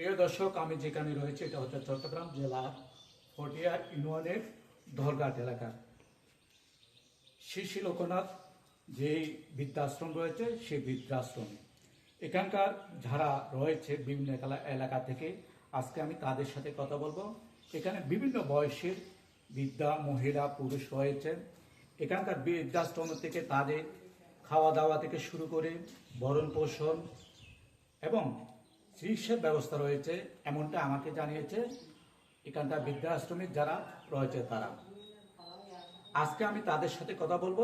প্রিয় দর্শক, আমি যেখানে রয়েছে এটা হচ্ছে চট্টগ্রাম জেলার ফটিয়া ইউনিয়নের ধরঘাট এলাকা। শ্রী শ্রী লোকনাথ যেই বৃদ্ধাশ্রম রয়েছে সেই বৃদ্ধাশ্রমে এখানকার যারা রয়েছে বিভিন্ন এলাকা থেকে আজকে আমি তাদের সাথে কথা বলবো। এখানে বিভিন্ন বয়সের বৃদ্ধা মহিলা পুরুষ রয়েছেন। এখানকার বৃদ্ধাশ্রম থেকে তাদের খাওয়া দাওয়া থেকে শুরু করে ভরণ পোষণ এবং চিকিৎসার ব্যবস্থা রয়েছে, এমনটা আমাকে জানিয়েছে এখানকার বৃদ্ধাশ্রমের যারা রয়েছে তারা। আজকে আমি তাদের সাথে কথা বলবো।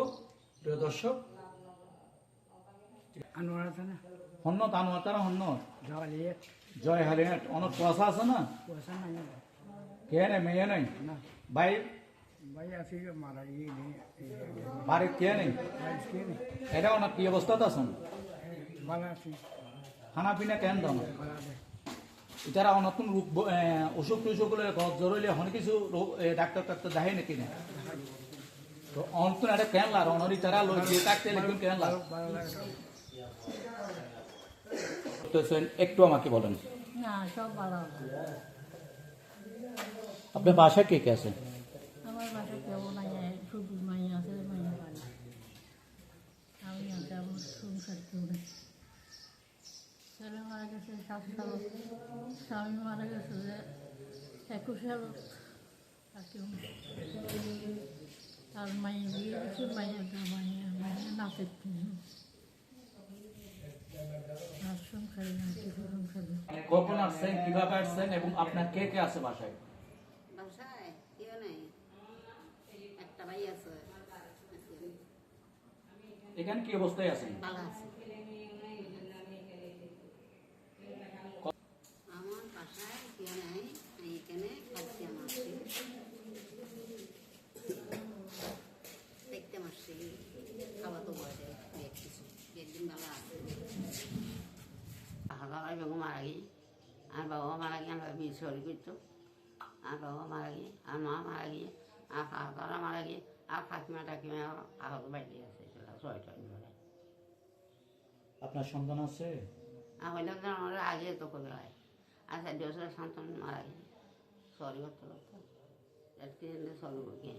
প্রিয় দর্শক, হন্নত আনোয়ার তারা হন্নত জয় হালিয়াট অনেক কুয়াশা আছে না, কে নেই মেয়ে নেই ভাই বাড়ির কে নেই, এটা অনেক কি অবস্থাতে আছেন? খানা পিনা কেন দাও এটারা নতুন রোগ অসুখ টুসুখ হলে জ্বর হইলে অনেক কিছু ডাক্তার টাক্তার দেখে নাকি না? তো অন্তর এটা কেন লার অনরি তারা লই দিয়ে থাকতে লিখুন কেন লার তো একটু আমাকে বলেন। না, সব ভালো। আপনার বাসায় কে কে আছে? আমার বাসায় কেউ নাই, শুধু মাই আছে, মাইয়া বাড়ি। আমি আছে, আমার সংসার কেউ নেই। ছেলে মারা গেছে 7 সাল, স্বামী মারা গেছে যে 21 সাল, আর কেউ নেই। আর মাইয়া বিয়ে গেছে, মাইয়া নাচের আর সংসারে না, কিছু সংসারে। কখন আসছেন, কিভাবে আসছেন এবং আপনার কে কে আছে বাসায়? বাসায় কেউ নেই, একটা ভাই আছে। এখানে কি অবস্থায় আছেন? ভালো আছে। আমার বাসায় কেউ নেই, আমি এখানে খাচ্ছি। আমার দেখতে মারছি, খাওয়া তো বসে কিছু একদিন ভালো আছে। বাবাই বেগম মারা গিয়ে, আর বাবা মারা গিয়ে আমরা বিয়ে শরীর করতো। আর বাবা মারা গিয়ে, আর মা মারা গিয়ে, আর কাকারা মারা গিয়ে, আর কাকিমা টাকিমা কাকা তো বাইরে আছে, 6টা ধরে। আপনার সন্তান আছে? হইলে তো আমাদের আগে তো করে হয়। আর 4 বছরের সন্তান মারা গিয়ে সরি করতে করতো একদিন সরি করকে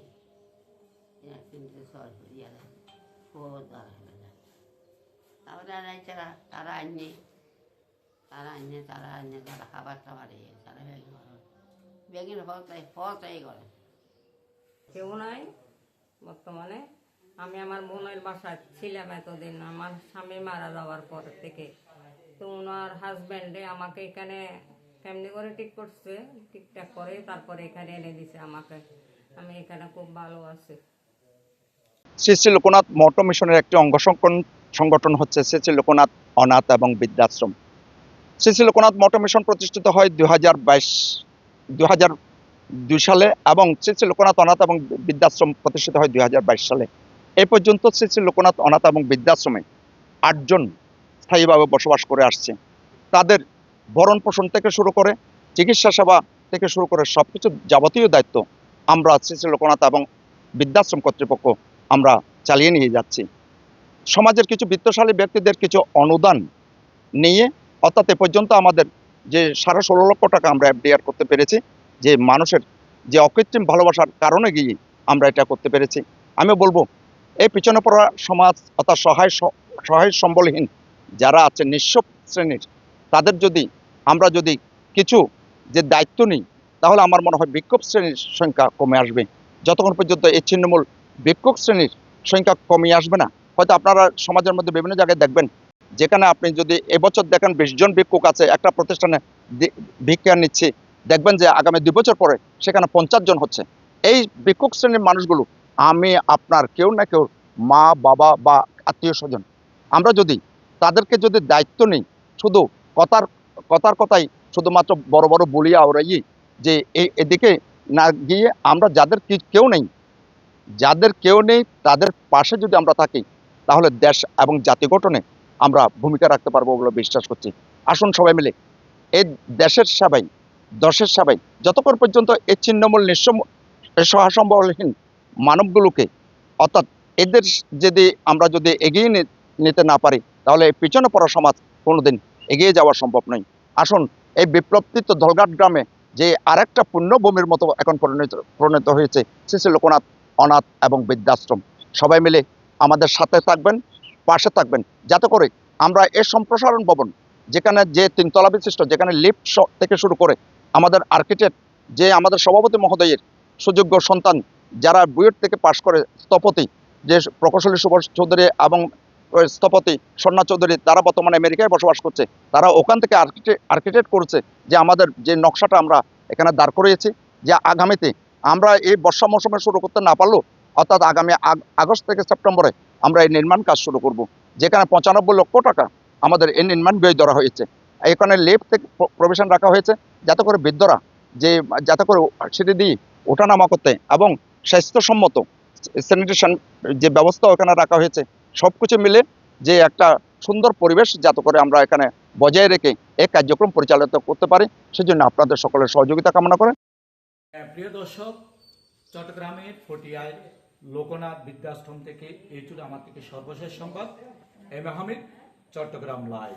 একদিন সরি করিয়া দেয় খুব দ্বারা হয়ে যায়। তারপরে তারা আননি তারা খাবার টাবার তারা বেগিন ফলটাই করে। কেউ নাই বর্তমানে। আমি আমার বোনের বাসায় ছিলাম এতদিন, আমার স্বামী মারা যাওয়ার পর থেকে। তো ওনার হাজব্যান্ডে আমাকে এখানে কেমনি করে ঠিক করছে, ঠিকঠাক করে তারপরে এখানে এনে দিছে আমাকে। আমি এখানে খুব ভালো আছি। শ্রী শ্রী লোকনাথ মঠ মিশনের একটি অঙ্গ সংগঠন হচ্ছে শ্রী শ্রী লোকনাথ অনাথ এবং বৃদ্ধাশ্রম। শ্রী শ্রী লোকনাথ মঠ মিশন প্রতিষ্ঠিত হয় 2002 সালে এবং শ্রী শ্রী লোকনাথ অনাথ এবং বৃদ্ধাশ্রম প্রতিষ্ঠিত হয় 2022 সালে। এই পর্যন্ত শ্রী শ্রী লোকনাথ অনাথ এবং বৃদ্ধাশ্রমে 8 জন স্থায়ীভাবে বসবাস করে আসছে। তাদের ভরণ পোষণ থেকে শুরু করে চিকিৎসা সেবা থেকে শুরু করে সবকিছু যাবতীয় দায়িত্ব আমরা শ্রী শ্রী লোকনাথ এবং বৃদ্ধাশ্রম কর্তৃপক্ষ আমরা চালিয়ে নিয়ে যাচ্ছি। সমাজের কিছু বিত্তশালী ব্যক্তিদের কিছু অনুদান নিয়ে, অর্থাৎ এ পর্যন্ত আমাদের যে 16.5 লক্ষ টাকা আমরা এফডিআর করতে পেরেছি, যে মানুষের যে অকৃত্রিম ভালোবাসার কারণে গিয়ে আমরা এটা করতে পেরেছি। আমি বলবো এই পিছনে পড়া সমাজ অর্থাৎ সহায় সম্বলহীন যারা আছে নিঃস্ব শ্রেণীর, তাদের আমরা যদি কিছু যে দায়িত্ব নিই, তাহলে আমার মনে হয় বিক্ষোভ শ্রেণীর সংখ্যা কমে আসবে। যতক্ষণ পর্যন্ত এই ছিন্নমূল বিক্ষোভ শ্রেণীর সংখ্যা কমে আসবে না, হয়তো আপনারা সমাজের মধ্যে বিভিন্ন জায়গায় দেখবেন, যেখানে আপনি যদি এবছর দেখেন 20 জন ভিক্ষুক আছে একটা প্রতিষ্ঠানে ভিক্ষা নিচ্ছে, দেখবেন যে আগামী 2 বছর পরে সেখানে 50 জন হচ্ছে। এই ভিক্ষুক শ্রেণীর মানুষগুলো আমি আপনার কেউ না কেউ মা বাবা বা আত্মীয় স্বজন, আমরা যদি তাদেরকে যদি দায়িত্ব নিই, শুধু কথাই শুধুমাত্র বড় বড় বলিয়া ওরাই যে এদিকে না গিয়ে আমরা যাদের কেউ নেই তাদের পাশে যদি আমরা থাকি, তাহলে দেশ এবং জাতি গঠনে আমরা ভূমিকা রাখতে পারবো বলে বিশ্বাস করছি। আসুন সবাই মিলে এই দেশের সেবায় দশের সেবায় যতক্ষণ পর্যন্ত এই ছিন্নমূল সহাসম্বলহীন মানবগুলোকে, অর্থাৎ এদের আমরা যদি এগিয়ে নিতে না পারি, তাহলে পিছনে পড়া সমাজ কোনোদিন এগিয়ে যাওয়া সম্ভব নয়। আসুন এই বিপ্লবতীর্থ ধলঘাট গ্রামে যে আরেকটা পুণ্যভূমির মতো এখন পরিণত হয়েছে শ্রী লোকনাথ অনাথ এবং বৃদ্ধাশ্রম। সবাই মিলে আমাদের সাথে থাকবেন, পাশে থাকবেন, যাতে করে আমরা এই সম্প্রসারণ ভবন, যেখানে যে 3 তলা বিশিষ্ট, যেখানে লিফট থেকে শুরু করে আমাদের আর্কিটেক্ট, যে আমাদের সভাপতি মহোদয়ের সুযোগ্য সন্তান, যারা বুয়েট থেকে পাশ করে স্থপতি, যে প্রকৌশলী সুভাষ চৌধুরী এবং স্থপতি স্বর্ণা চৌধুরী, তারা বর্তমানে আমেরিকায় বসবাস করছে, তারা ওখান থেকে আর্কিটেক্ট করছে যে আমাদের যে নকশাটা আমরা এখানে দাঁড় করিয়েছি, যে আগামীতে আমরা এই বর্ষা মৌসুমে শুরু করতে না পারলেও অর্থাৎ আগামী আগস্ট থেকে সেপ্টেম্বরে আমরা এই নির্মাণ কাজ শুরু করব, যেখানে 95 লক্ষ টাকা আমাদের এই নির্মাণ ব্যয় ধরা হয়েছে। এখানে লিফট থেকে প্রবেশন রাখা হয়েছে যাতে করে বৃদ্ধরা যাতে করে সিঁড়ি দিয়ে ওঠানামা করতে এবং স্বাস্থ্যসম্মত স্যানিটেশন যে ব্যবস্থা ওখানে রাখা হয়েছে, সব কিছু মিলে যে একটা সুন্দর পরিবেশ যাতে করে আমরা এখানে বজায় রেখে এই কার্যক্রম পরিচালিত করতে পারি, সেজন্য আপনাদের সকলের সহযোগিতা কামনা করে। প্রিয় দর্শক, চট্টগ্রামের ফটিয়ায় লোকনাথ বৃদ্ধাশ্রম থেকে এই ছিল আমার থেকে সর্বশেষ সংবাদ। M Hamid, Chittagong live.